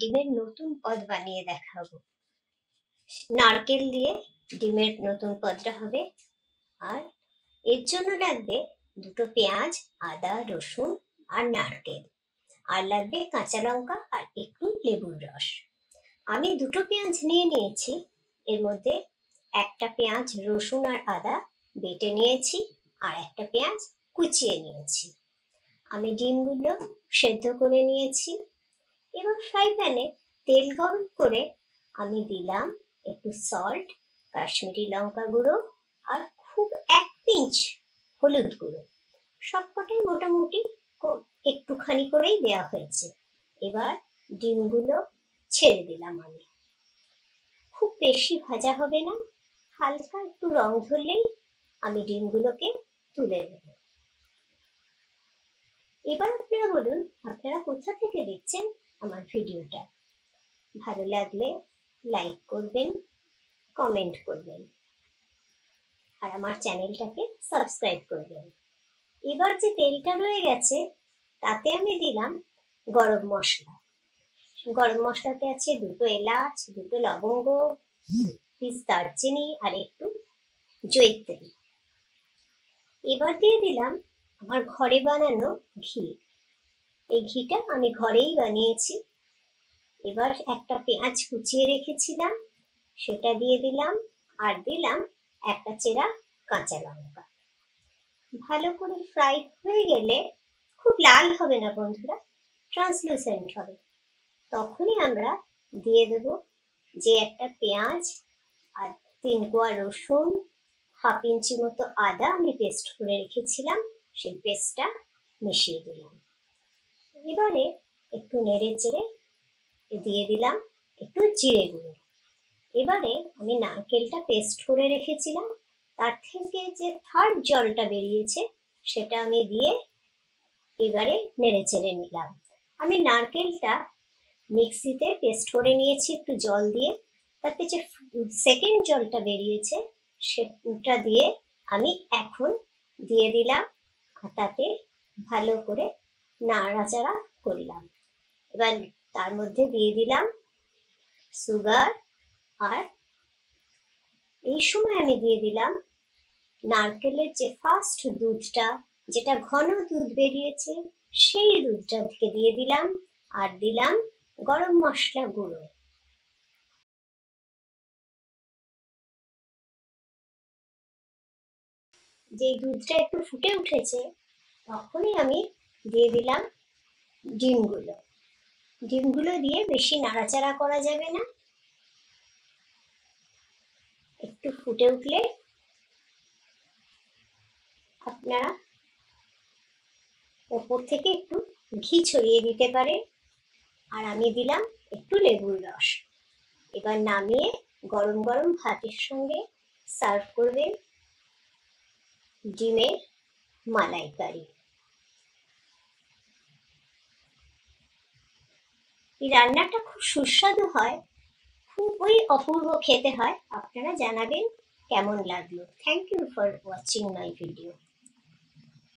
ডিমের নতুন পদ বানিয়ে দেখাবো। নারকেল দিয়ে ডিমের নতুন পদটা হবে। আর এর জন্য লাগবে দুটো পেঁয়াজ, আদা, রসুন আর নারকেল। আর লাগবে কাঁচা লঙ্কা আর একটু লেবুর রস। আমি দুটো পেঁয়াজ নিয়ে নিয়েছি। এর মধ্যে একটা পেঁয়াজ রসুন আর আদা বেটে নিয়েছি, আর একটা পেঁয়াজ কুচিয়ে নিয়েছি। আমি ডিমগুলো সেদ্ধ করে নিয়েছি। এবার ফ্রাই প্যানে তেল গরম করে আমি দিলাম একটু সল্ট, কাশ্মীরি লঙ্কা গুঁড়ো আর খুব 1 পিঞ্চ হলুদ গুঁড়ো। সবকটাই মোটামুটি একটুখানি করেই দেওয়া হয়েছে। এবার ডিমগুলো ছেড়ে দিলাম আমি। খুব বেশি ভাজা হবে না, হালকা একটু রং ধরলেই আমি ডিমগুলোকে তুলে দেব। এবার আপনারা বলুন, আপনারা কোথা থেকে দেখছেন আমার ভিডিওটা। ভালো লাগলে লাইক করবেন, কমেন্ট করবেন আর আমার চ্যানেলটাকে সাবস্ক্রাইব করবেন। এবার যে তেলটা রয়ে গেছে তাতে আমি দিলাম গরম মশলা। গরম মশলাতে আছে দুটো এলাচ, দুটো লবঙ্গ, পিস দারচিনি আর একটু জয়িত্রী। এবার দিয়ে দিলাম আমার ঘরে বানানো ঘি। এই ঘিটা আমি ঘরেই বানিয়েছি। এবার একটা পেঁয়াজ কুচিয়ে রেখেছিলাম, সেটা দিয়ে দিলাম। আর দিলাম একটা চেরা কাঁচা লঙ্কা। ভালো করে ফ্রাই হয়ে গেলে, খুব লাল হবে না বন্ধুরা, ট্রান্সলুসেন্ট হবে, তখনই আমরা দিয়ে দেব যে একটা পেঁয়াজ আর 3 কোয়া রসুন, 1/2 ইঞ্চি মতো আদা আমি পেস্ট করে রেখেছিলাম, সেই পেস্টটা মিশিয়ে দিলাম। এবারে একটু নেড়ে চেড়ে দিয়ে দিলাম একটু জিরে গুঁড়ো। এবারে আমি নারকেলটা পেস্ট করে রেখেছিলাম, তার থেকে যে থার্ড জলটা বেরিয়েছে সেটা আমি দিয়ে এবারে নেড়ে চেড়ে নিলাম। আমি নারকেলটা মিক্সিতে পেস্ট করে নিয়েছি একটু জল দিয়ে, তাতে যে সেকেন্ড জলটা বেরিয়েছে সেটা দিয়ে আমি এখন দিয়ে দিলাম। তাতে ভালো করে নাড়াচাড়া করলাম। এবার তার মধ্যে দিয়ে দিলাম সুগার, আর এই সময় আমি দিয়ে দিলাম নারকেলের যে ফার্স্ট দুধটা, যেটা ঘন দুধ বেরিয়েছে, সেই দুধটা থেকে দিয়ে দিলাম। আর দিলাম গরম মশলা গুঁড়ো। যে দুধটা একটু ফুটে উঠেছে তখনই আমি দিয়ে দিলাম ডিমগুলো। ডিমগুলো দিয়ে বেশি নাড়াচাড়া করা যাবে না। একটু ফুটে উঠলে আপনারা ওপর থেকে একটু ঘি ছড়িয়ে দিতে পারেন। আর আমি দিলাম একটু লেবুর রস। এবার নামিয়ে গরম গরম ভাতের সঙ্গে সার্ভ করবেন ডিমের মালাইকারি। এই রান্নাটা খুব সুস্বাদু হয়, খুবই অপূর্ব খেতে হয়। আপনারা জানাবেন কেমন লাগলো। Thank you for watching my video.